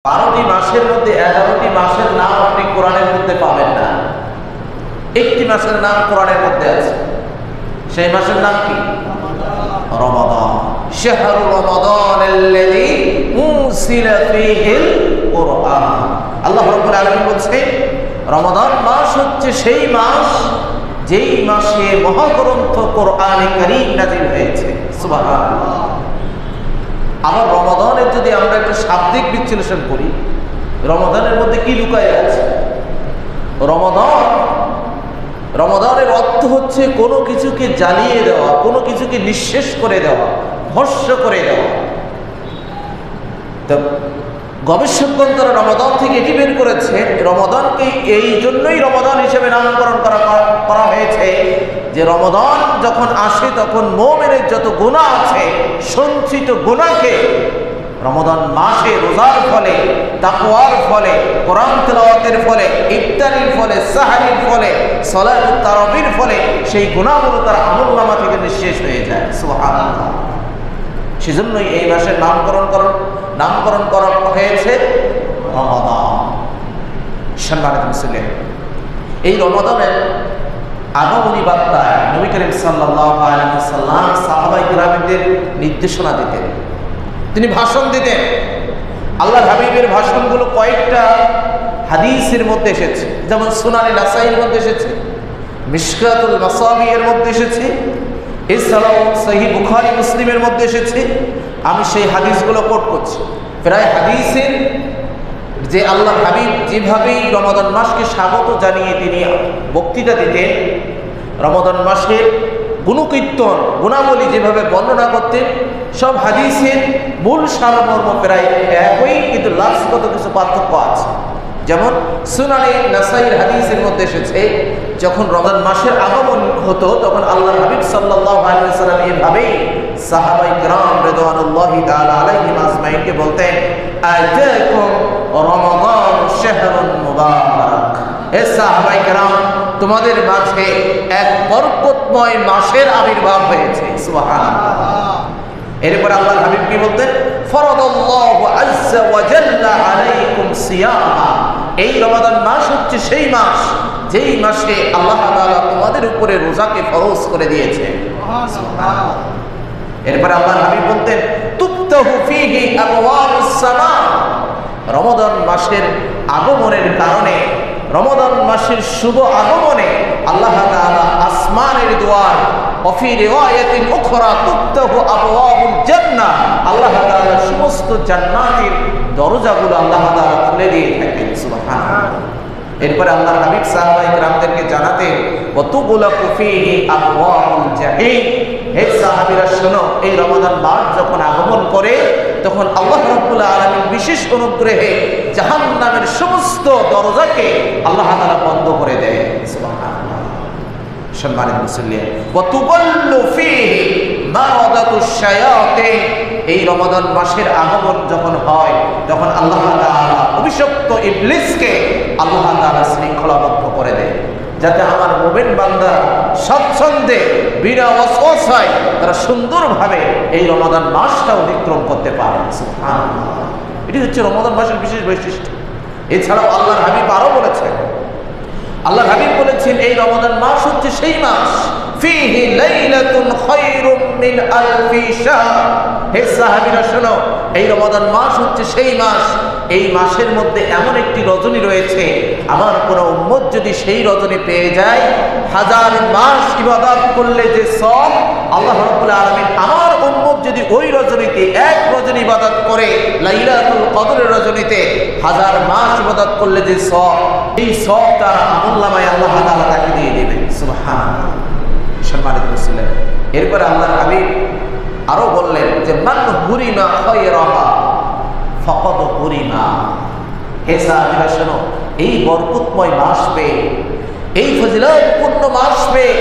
12টি মাসের মধ্যে 11টি মাসের নাম আপনি কোরআনের মধ্যে পাবেন না। একটি মাসের নাম কোরআনের মধ্যে আছে, সেই মাসের নাম কি? রমাদান। শাহরু রমাদানাল্লাযী উনজিলা ফীহিল কুরআন। আল্লাহ রাব্বুল আলামিন বলছেন রমাদান মাস হচ্ছে সেই মাস যেই মাসে মহাগ্রন্থ কোরআনে কারীম নাযিল হয়েছে। সুবহানাল্লাহ। আবার রমাদানের যদি আমরা একটু শাব্দিক বিশ্লেষণ করি, রমাদানের মধ্যে কি লুকায় আছে? রমাদানের অর্থ হচ্ছে কোনো কিছুকে জ্বালিয়ে দেওয়া, কোনো কিছুকে নিঃশেষ করে দেওয়া, ভস্ম করে দেওয়া। গবেষকগণ তারা রমাদান থেকে এটি বের করেছে, রমাদানকে এই জন্যই রমাদান হিসেবে নামকরণ করা হয়েছে যে রমাদান যখন আসে তখন মুমিনের যত গুনাহ আছে সঞ্চিত গুনাহকে রমাদান মাসে রোজার ফলে, তাকওয়ার ফলে, কোরআন তেলাওয়াতের ফলে, ইফতারির ফলে, সাহরির ফলে, সালাতুত তারাবির ফলে সেই গুনাহগুলো তার আমলনামা থেকে নিঃশেষ হয়ে যায়। সুবহানাল্লাহ। সেজন্যই এই মাসের নামকরণ করা হয়েছে রমাদান। সম্মানিত মুসলিম, এই রমাদানের আগমনী বার্তায় নবী করিম সাল্লাল্লাহু আলাইহি ওয়াসাল্লাম সাহাবায়ে কিরামদের নির্দেশনা দিতেন, তিনি ভাষণ দিতেন। আল্লাহর হাবিবের ভাষণগুলো কয়েকটা হাদিসের মধ্যে এসেছে, যেমন সুনানে নাসাইর মধ্যে এসেছে, মিশকাতুল মাসাবিহের মধ্যে এসেছে, এছাড়াও সহিহ বুখারী মুসলিমের মধ্যে এসেছে। আমি সেই হাদিসগুলো কোট করছি। প্রায় হাদিসের যে আল্লাহর হাবিব যেভাবেই রমাদান মাসকে স্বাগত জানিয়ে তিনি বক্তৃতা দিতেন, রমাদান মাসের গুণকীর্তন গুণাবলী যেভাবে বর্ণনা করতেন, সব হাদিসের মূল সারমর্ম প্রায় একই, কিন্তু লাফজগত কিছু পার্থক্য আছে। যেমন সুনানে নাসাইর হাদিসের মধ্যে এসেছে, যখন রমজান মাসের আগমন হতো তখন আল্লাহর হাবিব সাল্লাল্লাহু আলাইহি ওয়াসাল্লাম এভাবেই সাহাবায়ে কিরাম রিদওয়ানুল্লাহি তাআলা আলাইহিম আজমাইনকে বলতেন, আতাকুম রমাদান শাহরুন মুবারাক। হে সাহাবায়ে কিরাম, তোমাদের মাঝে এক বরকতময় মাসের আবির্ভাব হয়েছে। সুবহানাল্লাহ। এরপর আল্লাহর হাবিব কি বলতেন? ফরাদাল্লাহু আযজা ওয়া জাল্লা আলাইকুম সিয়ামা। এই রমাদান মাস হচ্ছে সেই মাস যেই মাসে আল্লাহ তাআলা তোমাদের উপরে রোজাকে ফরজ করে দিয়েছেন। সুবহানাল্লাহ। এরপর আল্লাহর হাবিব বলতেন, তুফতাহু ফীহি আবওয়াবুস সামা। রমাদান মাসের আগমনের কারণে, রমাদান মাসের শুভ আগমনে আল্লাহ তাআলা আসমানের দুয়ার, ওফি রিওয়ায়াতিন উখরা তুফতাহু আবওয়াবুল জান্নাহ, আল্লাহ তাআলা সমস্ত জান্নাতের দরজাগুলো আল্লাহ তাআলা খুলে দিয়ে থাকেন। সুবহানাল্লাহ। এরপর আল্লাহর হাবিব সাহাবায়ে কিরামদেরকে জানাতেন, ওয়া তুগলাকু ফীহি আবওয়াবুল জাহিম। হে সাহাবীরা শোনো, এই রমাদান মাস যখন আগমন করে তখন আল্লাহ রাব্বুল আলামিন বিশেষ অনুগ্রহে জাহান্নামের সমস্ত দরজাকে আল্লাহ তাআলা বন্ধ করে দেয়। সুবহানাল্লাহ। সম্মানিত মুসলিম, ওয়া তুবাল্লু ফীহি মারাদাতুশ শায়াতিন। এই রমাদান মাসের আগমন যখন হয় তখন আল্লাহ তাআলা অভিশপ্ত ইবলিসকে আল্লাহ তাআলা শৃঙ্খলাবদ্ধ করে দেয়, যাতে আমার মুমিন বান্দা স্বচ্ছন্দে বিনা ওয়াসওয়াসায় তারা সুন্দরভাবে এই রমাদান মাসটা অতিক্রম করতে পারে। সুবহানাল্লাহ। এটি হচ্ছে রমাদান মাসের বিশেষ বৈশিষ্ট্য। এছাড়াও আল্লাহর হাবিব আরো বলেছেন, আল্লাহর হাবিব বলেছেন এই রমাদান মাস হচ্ছে সেই মাস ফীহি লাইলাতুন খায়রুম মিন আলফি শাহর। হে সাহাবীরা শোনো, এই রমাদান মাস হচ্ছে সেই মাস, এই মাসের মধ্যে এমন একটি রজনী রয়েছে, আমার কোনো উম্মত যদি সেই রজনী পেয়ে যায়, হাজার মাস ইবাদত করলে যে সওয়াব আল্লাহ রাব্বুল আলামিন আমার উম্মত যদি ওই রজনীতে এক রজনী ইবাদত করে, লাইলাতুল কদরের রজনীতে হাজার মাস ইবাদত করলে যে সওয়াব, এই সওয়াব তার আমলনামায় আল্লাহ তাআলা তাকে দিয়ে দেবেন। সুবহানাল্লাহ। সম্মানিত মুসলিম, এরপর আল্লাহর হাবিব আরো বললেন যে মান হুরিমা খায়রাহা ফাকাদ হুরিমা। হে সাহাবীরা শোনো, এই বরকতময় মাস পেয়ে, এই ফজিলতপূর্ণ মাস পেয়ে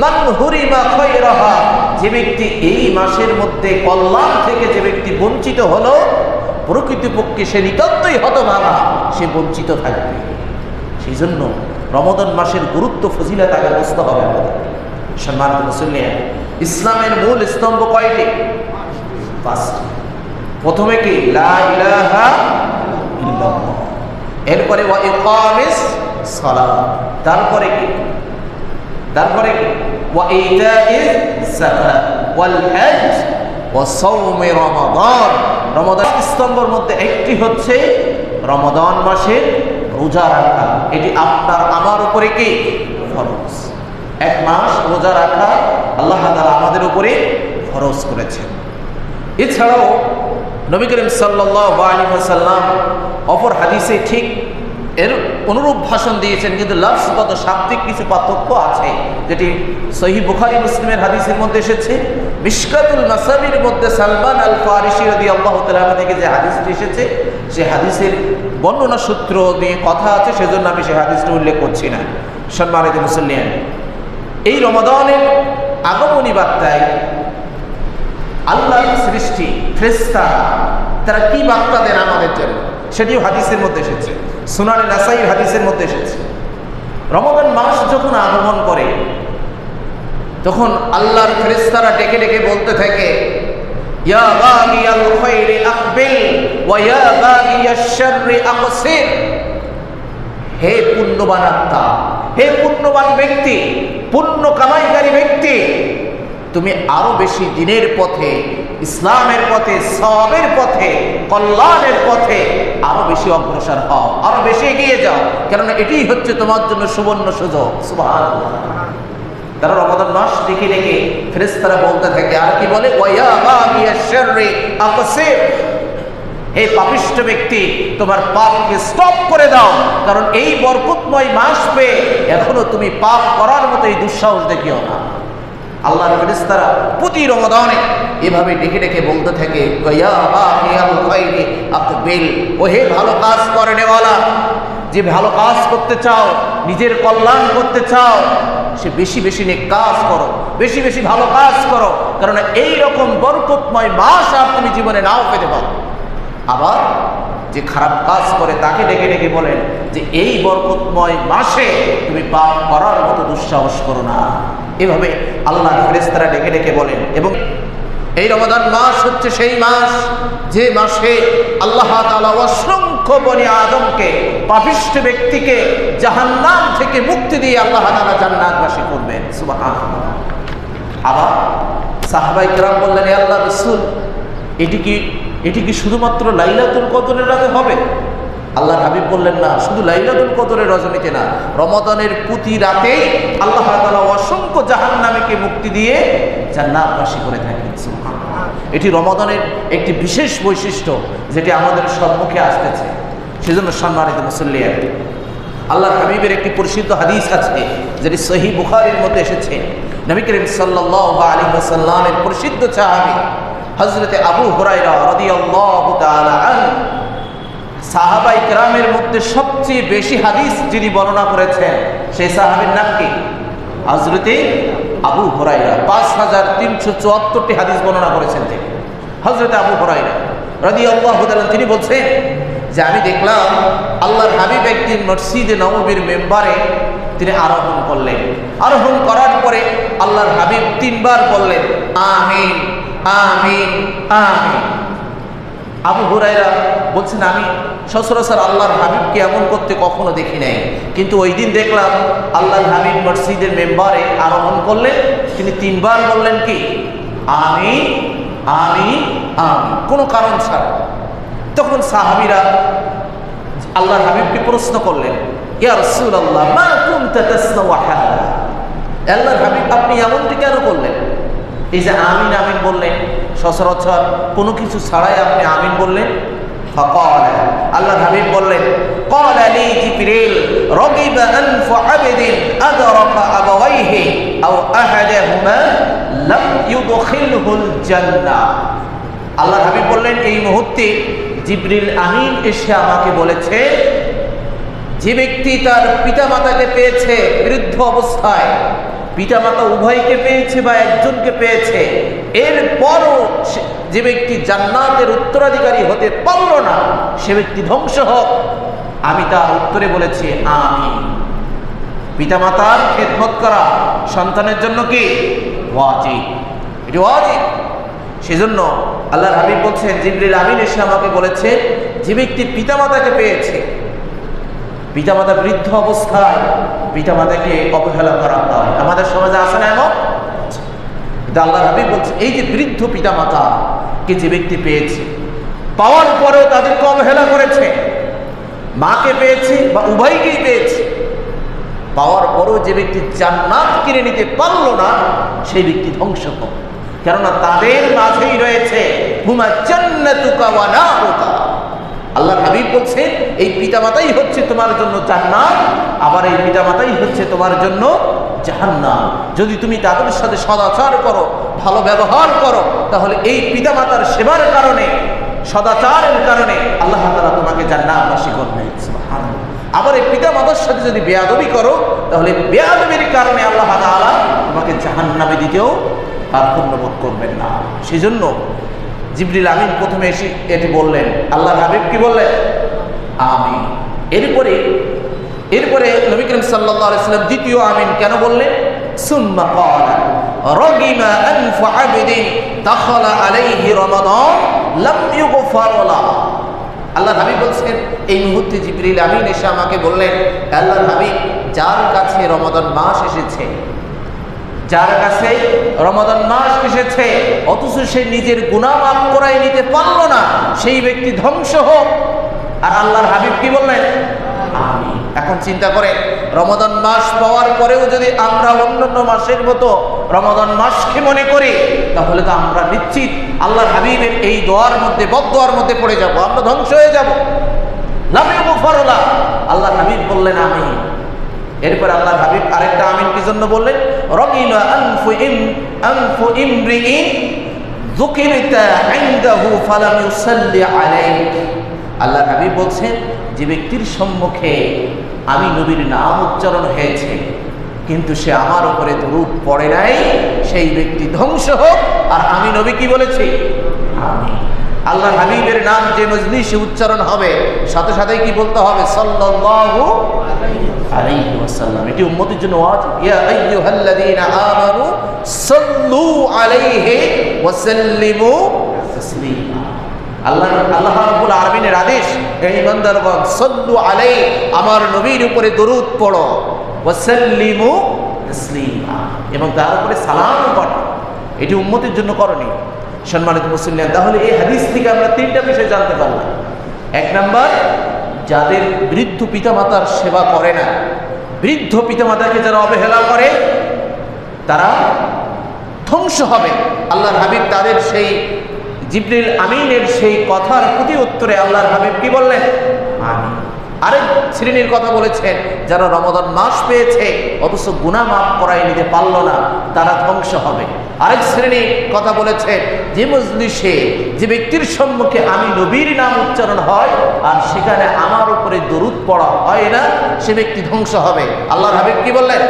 মান হুরিমা খায়রাহা, যে ব্যক্তি এই মাসের মধ্যে কল্যাণ থেকে যে ব্যক্তি বঞ্চিত হলো, প্রকৃতপক্ষে সে নিতান্তই হতভাগা, সে বঞ্চিত থাকবে। সেই জন্য রমাদান মাসের গুরুত্ব ফজিলত আগে বুঝতে হবে আমাদের। সম্মানিত মুসলিম, ইসলামের মূল স্তম্ভ কয়টি? 5টি। প্রথমে কি? লা ইলাহা ইল্লাল্লাহ। এরপরে ওয়া ইকামিস সালাত, তারপরে কি ওয়া ইতাইজ যাকাত ওয়াল হজ ওয়া সাওম রমাদান। রমাদান স্তম্ভের মধ্যে একটি হচ্ছে রমাদান মাসে রোজা রাখা। এটি আপনার আমার উপরে কি ফরজ। এক মাস রোজা রাখা আল্লাহ তাআলা আমাদের উপরে ফরজ করেছেন। এছাড়াও নবী করিম সাল্লাল্লাহু আলাইহি ওয়াসাল্লাম অপর হাদিসে ঠিক এর অনুরূপ ভাষণ দিয়েছেন, কিন্তু লফজগত শাব্দিক কিছু পার্থক্য আছে, যেটি সহিহ বুখারী মুসলিমের হাদিসের মধ্যে এসেছে। মিশকাতুল মাসাবির মধ্যে সালমান আল ফারিসি রাদিয়াল্লাহু তাআলা থেকে যে হাদিসটি এসেছে, সে হাদিসের বর্ণনা সূত্র নিয়ে কথা আছে, সেজন্য আমি সেই হাদিসটি উল্লেখ করছি না। সম্মানিত মুসল্লিয়ান, এই রমাদানের আগমনী বার্তায় আল্লাহর সৃষ্টি ফেরেশতারা তারা কি বার্তা দেন আমাদের জন্য, সেটিও হাদিসের মধ্যে এসেছে। সুনানে নাসাঈর হাদিসের মধ্যে এসেছে, রমাদান মাস যখন আগমন করে তখন আল্লাহর ফেরেশতারা ডেকে ডেকে বলতে থাকে, ইয়া বাগিয়াল খায়রি আকবিল ওয়া ইয়া বাগিয়াশ শাররি আকসির। হে পুণ্যবান আত্মা, হে পুণ্যবান ব্যক্তি, পুণ্য কামাইকারী ব্যক্তি, তুমি আরো বেশি দিনের পথে, ইসলামের পথে, সওয়াবের পথে, কল্যাণের পথে আরো বেশি অগ্রসর হও, আরো বেশি এগিয়ে যাও, কেননা এটাই হচ্ছে তোমার জন্য সুবর্ণ সুযোগ। সুবহানাল্লাহ। তারা রমাদান মাস দেখে দেখে ফেরেশতারা বলতে থাকে, আর কি বলে, ওয়া বাগিয়াশ শাররি আকসির। হে পাপিষ্ঠ ব্যক্তি, তোমার পাপকে স্টপ করে দাও, কারণ এই বরকতময় মাস পেয়ে এখনো তুমি পাপ করার মতো এই দুঃসাহস দেখিও না। আল্লাহর ফেরেশতারা প্রতি রমাদানে এভাবে ডেকে ডেকে বলতে থাকে, ইয়া বাগিয়াল খায়রি আকবিল। ও হে ভালো কাজ করেনেওয়ালা, যে ভালো কাজ করতে চাও, নিজের কল্যাণ করতে চাও, সে বেশি বেশি নেক কাজ করো, বেশি বেশি ভালো কাজ করো, কারণ এই রকম বরকতময় মাস আর তুমি জীবনে নাও পেতে পারো। আবার যে খারাপ কাজ করে তাকে ডেকে ডেকে বলেন যে এই বরকতময় মাসে তুমি পাপ করার মতো দুঃসাহস করো না। এভাবে আল্লাহর ফেরেশতারা ডেকে ডেকে বলেন। এবং এই রমাদান মাস হচ্ছে সেই মাস যে মাসে আল্লাহ তাআলা অসংখ্য বনি আদমকে, পাপিষ্ঠ ব্যক্তিকে জাহান্নাম থেকে মুক্তি দিয়ে আল্লাহ তাআলা জান্নাতবাসী করবেন। সুবহানাল্লাহ। আবার সাহাবায়ে কেরাম বললেন, হে আল্লাহর রাসূল, এটি কি শুধুমাত্র লাইলাতুল কদরের রাতে হবে? আল্লাহর হাবিব বললেন, না, শুধু লাইলাতুল কদরের রজনীতে না, রমাদানের প্রতি রাতেই আল্লাহ তাআলা অসংখ্য জাহান্নামীকে মুক্তি দিয়ে জান্নাতবাসী করে থাকেন। সুবহানাল্লাহ। এটি রমাদানের একটি বিশেষ বৈশিষ্ট্য, যেটি আমাদের সম্মুখে আসতেছে। সেজন্য সম্মানিত মুসল্লিয়ান, আল্লাহর হাবিবের একটি পরিচিত হাদিস আছে, যেটি সহিহ বুখারীর মধ্যে এসেছে। নবী করিম সাল্লাল্লাহু আলাইহি ওয়াসাল্লামের পরিচিত সাহাবী হযরতে আবু হুরায়রা রাদিয়াল্লাহু তাআলা আনহু, সাহাবায়ে কেরামের মধ্যে সবচেয়ে বেশি হাদিস যিনি বর্ণনা করেছেন, সেই সাহাবীর নাম কি? হযরতে আবু হুরায়রা। 5374টি হাদিস বর্ণনা করেছেন তিনি। হযরতে আবু হুরায়রা রাদিয়াল্লাহু তাআলা তিনি বলছেন যে আমি দেখলাম আল্লাহর হাবিব একদিন মসজিদে নববীর মেম্বারে তিনি আরোহণ করলেন। আরোহণ করার পরে আল্লাহর হাবিব 3 বার বললেন, আমিন আমিন আমিন। আবু হুরায়রা বলছেন, আমি সচরাচর আল্লাহর হাবিবকে এমন করতে কখনো দেখি নাই, কিন্তু ওই দিন দেখলাম আল্লাহর হাবিব মসজিদের মেম্বারে আরোহণ করলেন, তিনি 3 বার বললেন কি, আমিন আমিন আমিন, কোনো কারণ ছাড়া। তখন সাহাবীরা আল্লাহর হাবিবকে প্রশ্ন করলেন, ইয়া রাসূলুল্লাহ, মা কুনতা তাসনাউ হাদা? আল্লাহর হাবিব, আপনি এমনটি কেন করলেন? এই যে আমিন আমিন বললেন, সচরাচর কোনো কিছু ছাড়াই আপনি আমিন বললেন। ফাকাল, আল্লাহর হাবিব বললেন, ক্বালা লি জিবরিল রাগিবা আনফু আবদিন আদরাকা আবাওয়াইহি আও আহাদাহুমা লাম ইউদখিলহুল জান্নাহ। আল্লাহর হাবিব বললেন, এই মুহূর্তে জিবরিল আমিন এসে আমাকে বলেছে, যে ব্যক্তি তার পিতামাতাকে পেয়েছে বৃদ্ধ অবস্থায়, পিতামাতা উভয়কে পেয়েছে বা একজনকে পেয়েছে, এরপরও যে ব্যক্তি জান্নাতের উত্তরাধিকারী হতে পারল না, সে ব্যক্তি ধ্বংস হোক। আমি তার উত্তরে বলেছি আমিন। পিতামাতার খেদমত করা সন্তানের জন্য কি ওয়াজিব, এটি ওয়াজিব। সেজন্য আল্লাহর হাবিব বলছেন, জিবরিল আমিন এসে আমাকে বলেছে, যে ব্যক্তি পিতামাতাকে পেয়েছে পিতামাতা বৃদ্ধ অবস্থায় পিতামাতাকে অবহেলা করা হয়। আমাদের সমাজে আছে না এমন? আল্লাহর হাবিব বলছে এই যে বৃদ্ধ পিতামাতাকে যে ব্যক্তি পেয়েছে, পাওয়ার পরেও তাদেরকে অবহেলা করেছে, মাকে পেয়েছে বা উভয়কেই পেয়েছে, পাওয়ার পরেও যে ব্যক্তি জান্নাত কিনে নিতে পারলো না সেই ব্যক্তি ধ্বংস হবে। কেননা তাদের মাঝেই রয়েছে হুমা জান্নাতুকা ওয়া নারুকা। আল্লাহর হাবিব বলছেন এই পিতামাতাই হচ্ছে তোমার জন্য জান্নাত, আবার এই পিতামাতাই হচ্ছে তোমার জন্য জাহান্নাম। যদি তুমি তাদের সাথে সদাচার করো, ভালো ব্যবহার করো, তাহলে এই পিতামাতার সেবার কারণে, সদাচারের কারণে আল্লাহ তাআলা তোমাকে জান্নাতবাসী করবেন। সুবহানাল্লাহ। আবার এই পিতামাতার সাথে যদি বেয়াদবি করো, তাহলে বেয়াদবির কারণে আল্লাহ তাআলা তোমাকে জাহান্নামে দিতেও আর পূর্ণবোধ করবেন না। সেজন্য জিবরিল আমিন প্রথমে এসে এটি বললেন, আল্লাহর হাবিব কি বললেন? আমিন। এরপরে নবী করিম সাল্লাল্লাহু আলাইহি ওয়াসাল্লাম দ্বিতীয় আমিন কেন বললেন? সুম্মা ক্বালা রাগিমা আনফু আবদিন দাখালা আলাইহি রমাদান লাম ইউগফার লাহু। আল্লাহর হাবিব বলছেন এই মুহূর্তে জিবরিল আমিন এসে আমাকে বললেন, আল্লাহর হাবিব, যার কাছে রমাদান মাস এসেছে, যার কাছে রমাদান মাস এসেছে অথচ সে নিজের গুনাহ মাফ করাই নিতে পারলো না, সেই ব্যক্তি ধ্বংস হোক। আর আল্লাহর হাবিব কি বললেন? আমিন। এখন চিন্তা করেন, রমাদান মাস পাওয়ার পরেও যদি আমরা অন্যান্য মাসের মতো রমাদান মাসকে মনে করি, তাহলে তো আমরা নিশ্চিত আল্লাহর হাবিবের এই দোয়ার মধ্যে, বদদোয়ার মধ্যে পড়ে যাব, আমরা ধ্বংস হয়ে যাব। লাম ইউগফার লাহু। আল্লাহর হাবিব বললেন আমিন। এরপর আল্লাহর হাবিব আরেকটা আমিন কি জন্য বললেন? রাগিমা আনফু ইমরিইন যুকিরতা ইনদাহু ফালাম ইউসাল্লি আলাইহি। আল্লাহর হাবিব বলছেন যে ব্যক্তির সম্মুখে আমি নবীর নাম উচ্চারণ হয়েছে কিন্তু সে আমার উপরে দরুদ পড়ে নাই, সেই ব্যক্তি ধ্বংস হোক। আর আমি নবী কি বলেছি? আমিন। আল্লাহর হাবিবের নাম যে মজলিসে উচ্চারণ হবে সাথে সাথেই কি বলতে হবে? সাল্লাল্লাহু আলাইহি ওয়াসাল্লাম। এটি উম্মতের জন্য ওয়াজিব। ইয়া আইয়ুহাল্লাযীনা আমানু সাল্লু আলাইহি ওয়া সাল্লিমু তাসলিমা। আল্লাহ রাব্বুল আলামিনের আদেশ, হে ইমানদারগণ, সাল্লু আলাইহি, আমার নবীর উপরে দরুদ পড়ো, ওয়া সাল্লিমু তাসলিমা, এবং তার উপরে সালাম পড়ো। এটি উম্মতের জন্য করণীয়। সম্মানিত মুসলিম, তাহলে এই হাদিস থেকে আমরা তিনটা বিষয় জানতে পারলাম। এক নাম্বার, যাদের বৃদ্ধ পিতামাতার সেবা করে না, বৃদ্ধ পিতামাতাকে যারা অবহেলা করে তারা ধ্বংস হবে। আল্লাহর হাবিব তাদের সেই জিবরিল আমিনের সেই কথার প্রতি উত্তরে আল্লাহর হাবিব কি বললেন? আমিন। আরেক শ্রেণীর কথা বলেছেন, যারা রমাদান মাস পেয়েছে অথচ গুনাহ মাফ করাই নিতে পারল না, তারা ধ্বংস হবে। আরেক শ্রেণীর কথা বলেছেন, যে মজলিসে, যে ব্যক্তির সম্মুখে আমি নবীর নাম উচ্চারণ হয় আর সেখানে আমার উপরে দরুদ পড়া হয় না, সে ব্যক্তি ধ্বংস হবে। আল্লাহর হাবিব কি বললেন?